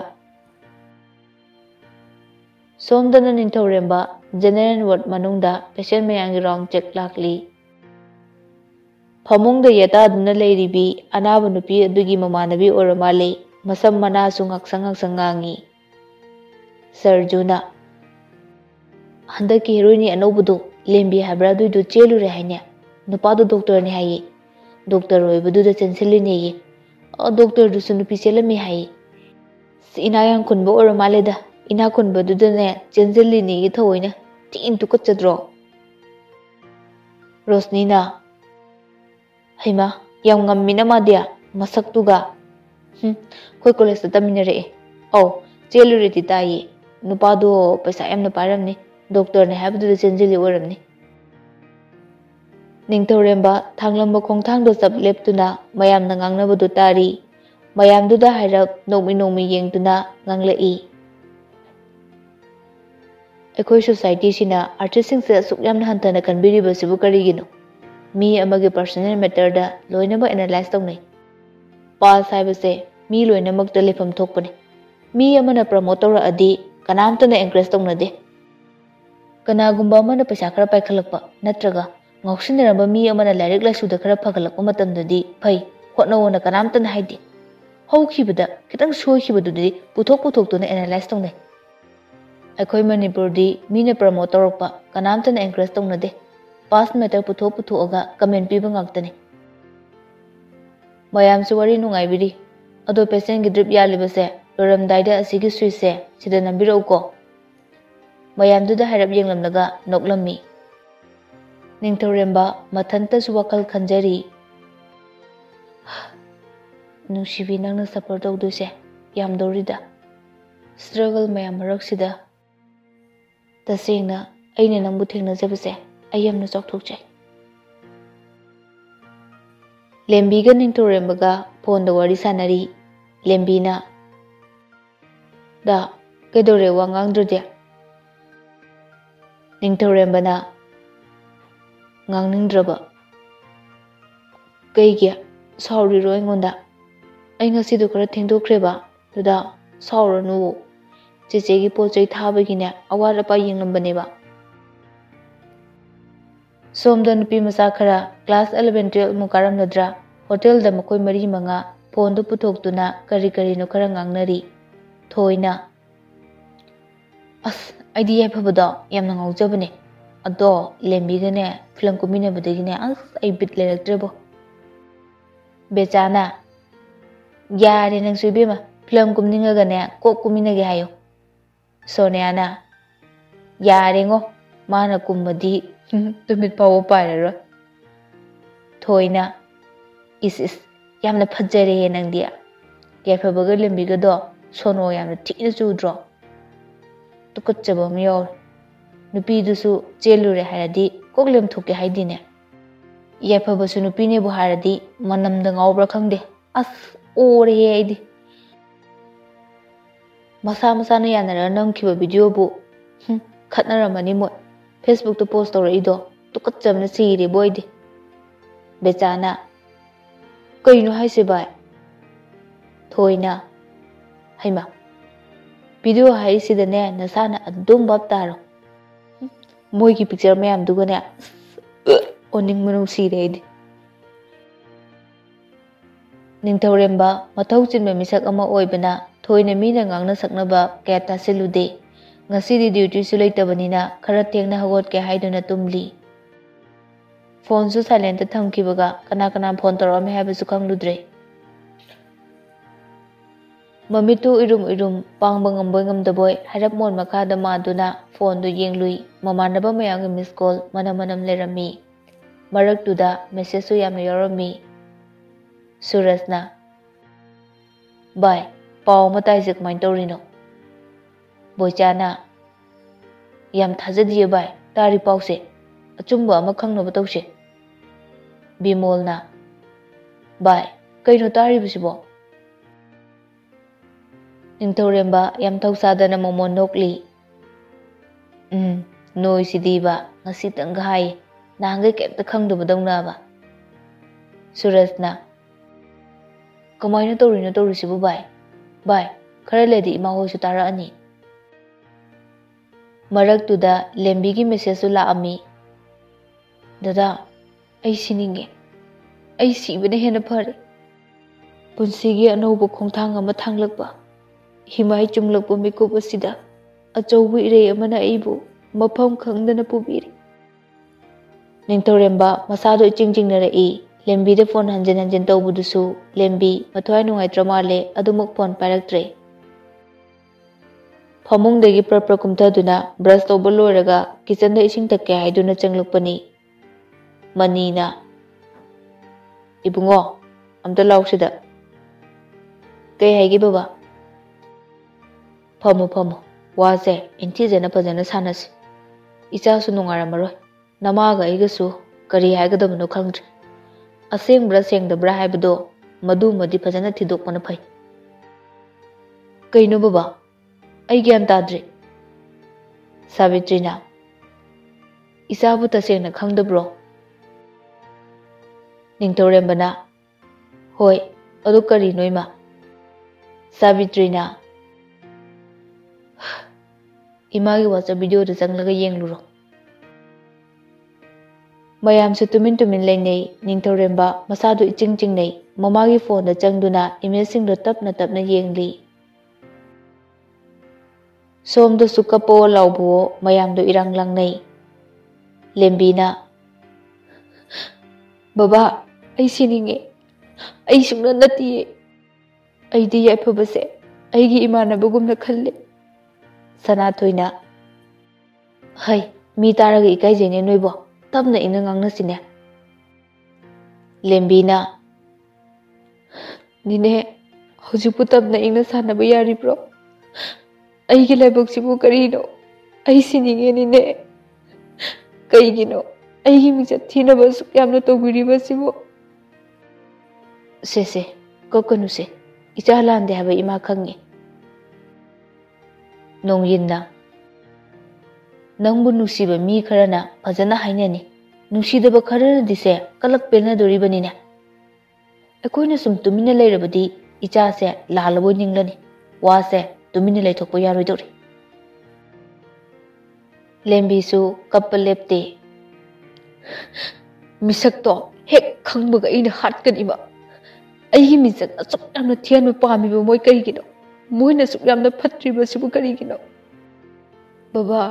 ꯁꯣꯝꯗꯅ ꯅꯤꯡꯊꯧꯔꯦꯝꯕ ꯖꯦꯅꯦꯔꯦꯜ ꯋꯥꯔꯗ ꯃꯅꯨꯡꯗ ꯄꯦꯁꯦꯟ ꯃꯌꯥꯝꯒꯤ ꯔꯥꯎꯟ ꯆꯦꯛ ꯂꯥꯛꯂꯤ. ꯐꯃꯨꯡꯗ ꯌꯦꯇꯥꯗꯨꯅ ꯂꯩꯔꯤꯕꯤ ꯑꯅꯥꯕ ꯅꯨꯄꯤ ꯑꯗꯨꯒꯤ ꯃꯃꯥꯟꯅꯕꯤ ꯑꯣꯏꯔ ꯃꯥꯜꯂꯤ. ꯃꯁꯝ ꯃꯅꯥꯁꯨ ꯉꯥꯛꯁꯪ ꯉꯥꯡꯉꯤ. ꯁꯔꯖꯨꯅ, ꯍꯟꯗꯛꯀꯤ ꯍꯦꯔꯣꯏꯅꯤ ꯑꯅꯧꯕꯗꯣ ꯂꯦꯝꯕꯤ ꯍꯥꯏꯕ꯭ꯔꯥ ꯑꯗꯨꯏꯗꯣ ꯆꯦꯜꯂꯨꯔꯦ ꯍꯥꯏꯅꯦ. ꯅꯨꯄꯥꯗꯣ ꯗꯣꯛꯇꯔꯅꯤ ꯍꯥꯏꯌꯦ. ꯗꯣꯛꯇꯔ ꯑꯣꯏꯕꯗꯨꯗ ꯆꯦꯟꯁꯤꯜꯂꯤꯅꯦꯌꯦ. ꯗꯣꯛꯇꯔꯗꯨꯁꯨ ꯅꯨꯄꯤ ꯆꯦꯜꯂꯝꯃꯤ ꯍꯥꯏꯌꯦ. ꯏꯅꯥ ꯌꯥꯝ ꯈꯨꯟꯕ ꯑꯣꯏꯔ ꯃꯥꯜꯂꯦꯗ. ina khunbadudane chenjallini gi thoina tin tukatchadro. Rosnina Haima yam ngammina madia masaktuga khoi college taminare oh cheluriti tayi nupado paisa yamna paramni doctor ne habdu chenjili oramni ningthoremba thanglamba khongthang do sab leptuna mayam na ngangnabadu tari mayam duda hairap nomi yengtuna nganglai ekoi society sina artist sing se asuk yamna hantana kanbiri basibu karigino mi amage personal matter da loinaba analyze tawnai pass haibase mi loinamak da lefam thokpani mi amana promoter adi kanamtana encourage tawnade kanagumba amana paisa khara paikhalakpa natraga ngausinaramba mi amana direct lasu da khara phagalakpa matamdadi phai hotnawona kanamtana haidi haukhibada kitang soikhibadudi puthok tuna analyze tawnai akhoi manipur di mina promoter okpa kanamtana encourage tawnade pass matter puthok aga comment piba ngaktani mayam su wari nungaibiri ado patient gi drip yalibase loramdaida asigi suise sida nambiro ko mayam du da harap yenglamnaga noklammi ningthoremba mathanta su wakal khanjari nusibi nangna support tawduse yam dorida struggle mayam raksida tasengna aine nangbu thengna jabase ayamna chokthokchai lembi ga ningthorembaga phone da wari sanari lembina da kedore wangang drode ningthorembana ngangningdraba kaigia sorry ro engonda ai ngasi do khara thengdokhreba duda sauranu cheche gi pochai thabagine awara pa yenglambane ba somda nupi masa khara class 11 12 mukaram nadra hotel da makoi mari manga phone do puthok tuna kari no khara ngangnari thoina as aidi ya phabada yamna ngaujabane ado lembi gane film kumine badagine as ai bit leraktrebo bechana yare nang suibema film kumninga gane ko kumina ge hayo soneana yare ngo mana kummadi tumit pawo pairaro thoina is yamna phajare he nang dia ya phabaga lembi ga do sono yamna thina chudro tukachaba miyor nupi dusu chelure haradi koglem thoke haidine ya phabasu nupi ne bu haradi manam da ngawbra khangde as ore he aidi masa na yanara nang khiba video bu khatnara mani mo Facebook to post tor ido tukacham na sire boyde bechana kaino haise bai thoina haima video haisi da ne nasana adum bab taro moi ki picture mayam duga ne oning manu sire ide ningthoremba mathau chinba misak ama oibana thoina mina ngangna saknaba keta silude ngasidi duty su leitabanina khara thengna hagot ke haiduna tumli phone su silent ta thamkibaga kana phone torame habesu khangludre mamitu irum pangbang amboi ngamdaboy harap mon makha da maduna phone do yenglui mamanaba mayang miss call manam lerami marak tuda message su yamna yorami surasna bye paw matai jik main torino boychana yam thajadiye bai tari pause achumba ama khangnaba tawse bimolna bai kaino tari bisibo ningthoremba yam thausadana momon nokli noi sidiba ngasi tangai nangai kepta khangdaba dawna ba surasna kamaina torisibu bai khara ledi ima hoisu tara ani marak tuda lembi gi message la ami dada ai sininge ai sibane hena phare punsigi anobu khongthang ama thanglakpa himai chumlakpa mikup asida achoubu ire amana aibu mafam khangdana pubiri ningthoremba masado chingnara e lembi de phone hanjen tawbudusu lembi mathwai nungai tramale adumuk phone paraktre ꯐꯃꯨꯡꯗꯒꯤ ꯄ꯭ꯔꯞ ꯀꯨꯝꯊꯗꯨꯅ brush ꯇꯧꯕ ꯂꯣꯏꯔꯒ ꯀꯤꯆꯟꯗ ꯏꯁꯤꯡ ꯊꯛꯀꯦ ꯍꯥꯏꯗꯨꯅ ꯆꯪꯂꯛꯄꯅꯤ꯫ ꯃꯅꯤꯅ "ꯏꯕꯨꯡꯉꯣ, ꯑꯝꯇ ꯂꯥꯎꯁꯤꯗ." "ꯀꯩ ꯍꯥꯏꯒꯦ ꯕꯕꯥ?" "ꯐꯝꯃꯨ ꯐꯝꯃꯨ, ꯋꯥꯁꯦ ꯏꯟꯊꯤꯖꯅ ꯐꯖꯅ ꯁꯥꯟꯅꯁꯤ꯫ ꯏꯆꯥꯁꯨ ꯅꯨꯡꯉꯥꯏꯔꯝꯃꯔꯣꯏ, ꯅꯃꯥꯒ ꯑꯩꯒꯁꯨ ꯀꯔꯤ ꯍꯥꯏꯒꯗꯕꯅꯣ ꯈꯪꯗ꯭ꯔꯦ꯫ ꯑꯁꯦꯡꯕ꯭ꯔꯥ ꯁꯦꯡꯗꯕ꯭ꯔꯥ ꯍꯥꯏꯕꯗꯣ ꯃꯗꯨꯃꯗꯤ ꯐꯖꯅ ꯊꯤꯗꯣꯛꯄꯅ ꯐꯩ." "ꯀꯩꯅꯣ ꯕꯕꯥ? ꯑꯩ ꯒ꯭ꯌꯥꯟ ꯇꯥꯗ꯭ꯔꯦ." ꯁꯥꯕꯤꯇ꯭ꯔꯤꯅ "ꯏꯆꯥꯕꯨ ꯇꯁꯦꯡꯅ ꯈꯪꯗꯕ꯭ꯔꯣ?" ꯅꯤꯡꯊꯧꯔꯦꯝꯕꯅ "ꯍꯣꯏ, ꯑꯗꯨ ꯀꯔꯤꯅꯣ ꯏꯃꯥ?" ꯁꯥꯕꯤꯇ꯭ꯔꯤꯅ "ꯏꯃꯥꯒꯤ ꯋꯥꯆꯞ ꯚꯤꯗꯤꯑꯣꯗ ꯆꯪꯂꯒ ꯌꯦꯡꯂꯨꯔꯣ." ꯃꯌꯥꯝꯁꯨ ꯇꯨꯃꯤꯟ ꯇꯨꯃꯤꯟ ꯂꯩꯅꯩ꯫ ꯅꯤꯡꯊꯧꯔꯦꯝꯕ ꯃꯁꯥꯗꯨ ꯏꯆꯤꯡ ꯆꯤꯡꯅꯩ꯫ ꯃꯃꯥꯒꯤ ꯐꯣꯟꯗ ꯆꯪꯗꯨꯅ ꯏꯃꯦꯖꯁꯤꯡꯗꯣ ꯇꯞꯅ ꯇꯞꯅ ꯌꯦꯡꯂꯤ꯫ ꯁꯣꯝꯗꯁꯨ ꯀꯞꯄꯑꯣ ꯂꯥꯎꯕꯑꯣ ꯃꯌꯥꯝꯗꯣ ꯏꯔꯥꯡ ꯂꯥꯡꯅꯩ꯫ ꯂꯦꯝꯕꯤꯅ "ꯕꯕꯥ, ꯑꯩ ꯁꯤꯅꯤꯡꯉꯦ. ꯑꯩ ꯁꯨꯡꯅ ꯅꯠꯇꯤꯌꯦ. ꯑꯩꯗꯤ ꯌꯥꯏꯐꯕꯁꯦ ꯑꯩꯒꯤ ꯏꯃꯥꯟꯅꯕꯒꯨꯝꯅ ꯈꯜꯂꯦ." ꯁꯅꯥꯊꯣꯏꯅ "ꯍꯩ, ꯃꯤ ꯇꯥꯔꯒ ꯏꯀꯥꯏꯖꯩꯅꯦ ꯅꯣꯏꯕꯣ. ꯇꯞꯅ ꯏꯪꯅ ꯉꯥꯡꯅꯁꯤꯅꯦ." ꯂꯦꯝꯕꯤꯅ "ꯅꯤꯅꯦ, ꯍꯧꯖꯤꯛꯄꯨ ꯇꯞꯅ ꯏꯪꯅ ꯁꯥꯟꯅꯕ ꯌꯥꯔꯤꯕ꯭ꯔꯣ? ꯑꯩꯒꯤ ꯂꯥꯏꯕꯛꯁꯤꯕꯨ ꯀꯔꯤꯅꯣ? ꯑꯩ ꯁꯤꯅꯤꯡꯉꯦ ꯅꯤꯅꯦ. ꯀꯩꯒꯤꯅꯣ ꯑꯩꯒꯤ ꯃꯤꯡꯆꯠ ꯊꯤꯅꯕ ꯑꯁꯨꯛ ꯌꯥꯝꯅ ꯇꯧꯕꯤꯔꯤꯕꯁꯤꯕꯨ?" "ꯁꯦ ꯀꯞꯀꯅꯨꯁꯦ. ꯏꯆꯥ ꯂꯥꯟꯗꯦ ꯍꯥꯏꯕ ꯏꯃꯥ ꯈꯪꯉꯤ." ꯅꯣꯡꯌꯤꯟꯅ "ꯅꯪꯕꯨ ꯅꯨꯡꯁꯤꯕ ꯃꯤ ꯈꯔꯅ ꯐꯖꯅ ꯍꯥꯏꯅꯅꯤ. ꯅꯨꯡꯁꯤꯗꯕ ꯈꯔꯅꯗꯤꯁꯦ ꯀꯂꯛ ꯄꯦꯟꯅꯗꯣꯔꯤꯕꯅꯤꯅꯦ. ꯑꯩꯈꯣꯏꯅ ꯁꯨꯝ ꯇꯨꯃꯤꯟꯅ ꯂꯩꯔꯕꯗꯤ ꯏꯆꯥꯁꯦ ꯂꯥꯜꯂꯕꯣꯏ ꯅꯤꯡꯂꯅꯤ. ꯋꯥꯁꯦ ꯇꯨꯃꯤꯟꯅ ꯂꯩꯊꯣꯛꯄ ꯌꯥꯔꯣꯏꯗꯧꯔꯤ." ꯂꯦꯝꯕꯤꯁꯨ ꯀꯞꯄ ꯂꯦꯞꯇꯦ꯫ "ꯃꯤꯁꯛꯇꯣ ꯍꯦꯛ ꯈꯪꯕꯒ ꯑꯩꯅ ꯍꯥꯠꯀꯅꯤꯕ. ꯑꯩꯒꯤ ꯃꯤꯡꯆꯠ ꯑꯁꯨꯛ ꯌꯥꯝꯅ ꯊꯤꯍꯟꯕ ꯄꯥꯝꯃꯤꯕ ꯃꯣꯏ ꯀꯔꯤꯒꯤꯅꯣ? ꯃꯣꯏꯅ ꯑꯁꯨꯛ ꯌꯥꯝꯅ ꯐꯠꯇ꯭ꯔꯤꯕꯁꯤꯕꯨ ꯀꯔꯤꯒꯤꯅꯣ? ꯕꯕꯥ,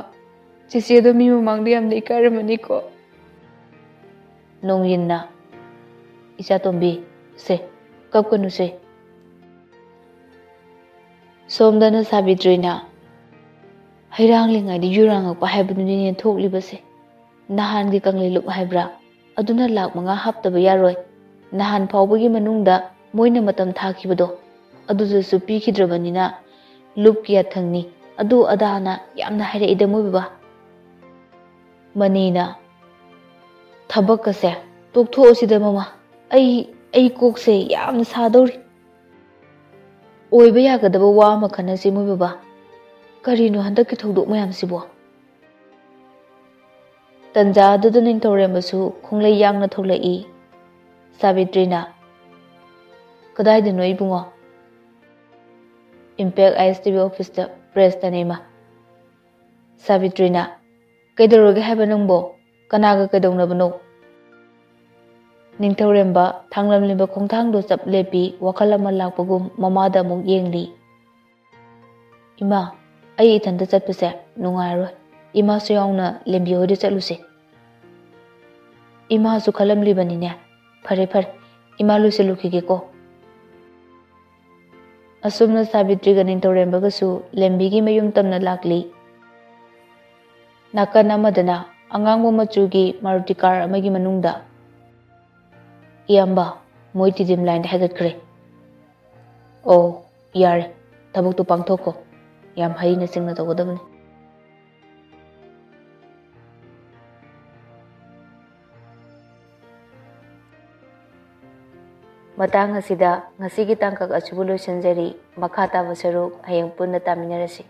ꯆꯦꯆꯦꯗꯣ ꯃꯤ ꯃꯃꯥꯡꯗ ꯌꯥꯝꯅ ꯏꯀꯥꯏꯔꯝꯃꯅꯤꯀꯣ." ꯅꯣꯡꯌꯤꯟꯅ "ꯏꯆꯥꯇꯣꯝꯕꯤ, ꯁꯦ ꯀꯞꯀꯅꯨꯁꯦ." ꯁꯣꯝꯗꯅ ꯁꯥꯕꯤꯇ꯭ꯔꯤꯅ "ꯍꯩꯔꯥꯡꯂꯤꯉꯩꯗ ꯌꯨꯔꯥꯡꯉꯛꯄ ꯍꯥꯏꯕꯗꯨꯅꯤꯅꯦ ꯊꯣꯛꯂꯤꯕꯁꯦ. ꯅꯍꯥꯟꯒꯤ ꯀꯪꯂꯩꯂꯨꯞ ꯍꯥꯏꯕ꯭ꯔꯥ? ꯑꯗꯨꯅ ꯂꯥꯛ 5 ꯍꯥꯞꯇꯕ ꯌꯥꯔꯣꯏ. ꯅꯍꯥꯟ ꯐꯥꯎꯕꯒꯤ ꯃꯅꯨꯡꯗ ꯃꯣꯏꯅ ꯃꯇꯝ ꯊꯥꯈꯤꯕꯗꯣ ꯑꯗꯨꯗꯁꯨ ꯄꯤꯈꯤꯗ꯭ꯔꯕꯅꯤꯅ ꯂꯨꯞꯀꯤ ꯌꯥꯊꯪꯅꯤ ꯑꯗꯨ ꯑꯗꯥꯅ ꯌꯥꯝꯅ ꯍꯥꯏꯔꯛꯏꯗ ꯃꯣꯏ ꯕꯕꯥ." ꯃꯅꯤꯅ "ꯊꯕꯛꯀꯁꯦ ꯇꯣꯛꯊꯣꯛꯑꯁꯤꯗ ꯃꯃꯥ. ꯑꯩ ꯀꯣꯛꯁꯦ ꯌꯥꯝꯅ ꯁꯥꯗꯧꯔꯤ. ꯑꯣꯏꯕ ꯌꯥꯒꯗꯕ ꯋꯥ ꯑꯃ ꯈꯟꯅꯁꯤ ꯃꯣꯏ ꯕꯕꯥ. ꯀꯔꯤꯅꯣ ꯍꯟꯗꯛꯀꯤ ꯊꯧꯗꯣꯛ ꯃꯌꯥꯝꯁꯤꯕꯣ?" ꯇꯟꯖꯥ ꯑꯗꯨꯗ ꯅꯤꯡꯊꯧꯔꯦꯝꯕꯁꯨ ꯈꯣꯡꯂꯩ ꯌꯥꯡꯅ ꯊꯣꯛꯂꯛꯏ꯫ ꯁꯥꯕꯤꯇ꯭ꯔꯤꯅ "ꯀꯗꯥꯏꯗꯅꯣ ꯏꯕꯨꯡꯉꯣ?" "ꯏꯝꯄꯦꯛ ꯑꯥꯏꯁ ꯇꯤꯚꯤ ꯑꯣꯐꯤꯁꯇ ꯄ꯭ꯔꯦꯁꯇꯅꯦ ꯏꯃꯥ." ꯁꯥꯕꯤꯇ꯭ꯔꯤꯅ "ꯀꯩꯗꯧꯔꯒꯦ ꯍꯥꯏꯕ ꯅꯪꯕꯣ? ꯀꯅꯥꯒ ꯀꯩꯗꯧꯅꯕꯅꯣ?" ꯅꯤꯡꯊꯧꯔꯦꯝꯕ ꯊꯥꯡꯂꯝꯂꯤꯕ ꯈꯣꯡꯊꯥꯡꯗꯣ ꯆꯞ ꯂꯦꯞꯄꯤ ꯋꯥꯈꯜ ꯑꯃ ꯂꯥꯛꯄꯒꯨꯝ ꯃꯃꯥꯗ ꯑꯃꯨꯛ ꯌꯦꯡꯂꯤ꯫ "ꯏꯃꯥ, ꯑꯩ ꯏꯊꯟꯇ ꯆꯠꯄꯁꯦ ꯅꯨꯡꯉꯥꯏꯔꯣꯏ. ꯏꯃꯥꯁꯨ ꯌꯥꯎꯅ ꯂꯦꯝꯕꯤ ꯍꯣꯏꯗ ꯆꯠꯂꯨꯁꯦ." "ꯏꯃꯥꯁꯨ ꯈꯜꯂꯝꯂꯤꯕꯅꯤꯅꯦ. ꯐꯔꯦ, ꯏꯃꯥ ꯂꯣꯏꯁꯤꯜꯂꯨꯈꯤꯒꯦꯀꯣ." ꯑꯁꯨꯝꯅ ꯁꯥꯕꯤꯇ꯭ꯔꯤꯒ ꯅꯤꯡꯊꯧꯔꯦꯝꯕꯒꯁꯨ ꯂꯦꯝꯕꯤꯒꯤ ꯃꯌꯨꯝ ꯇꯝꯅ ꯂꯥꯛꯂꯤ꯫ ꯅꯥꯀꯟ ꯑꯃꯗꯅ ꯑꯉꯥꯡꯕ ꯃꯆꯨꯒꯤ ꯃꯥꯔꯨꯇꯤ ꯀꯥꯔ ꯑꯃꯒꯤ ꯃꯅꯨꯡꯗ "ꯏꯌꯥꯝꯕ, ꯃꯣꯏ ꯇꯤꯗꯤꯝ ꯂꯥꯏꯟꯗ ꯍꯥꯏꯒꯠꯈ꯭ꯔꯦ." "ꯑꯣ, ꯌꯥꯔꯦ. ꯊꯕꯛꯇꯣ ꯄꯥꯡꯊꯣꯛꯈꯣ. ꯌꯥꯝ ꯍꯩꯅ ꯁꯤꯡꯅ ꯇꯧꯒꯗꯕꯅꯤ." ꯃꯇꯥꯡ ꯑꯁꯤꯗ ꯉꯁꯤꯒꯤ ꯇꯥꯡꯀꯛ ꯑꯁꯤꯕꯨ ꯂꯣꯏꯁꯤꯟꯖꯔꯤ꯫ ꯃꯈꯥ ꯇꯥꯕ ꯁꯔꯨꯛ ꯍꯌꯦꯡ ꯄꯨꯟꯅ ꯇꯥꯃꯤꯟꯅꯔꯁꯤ꯫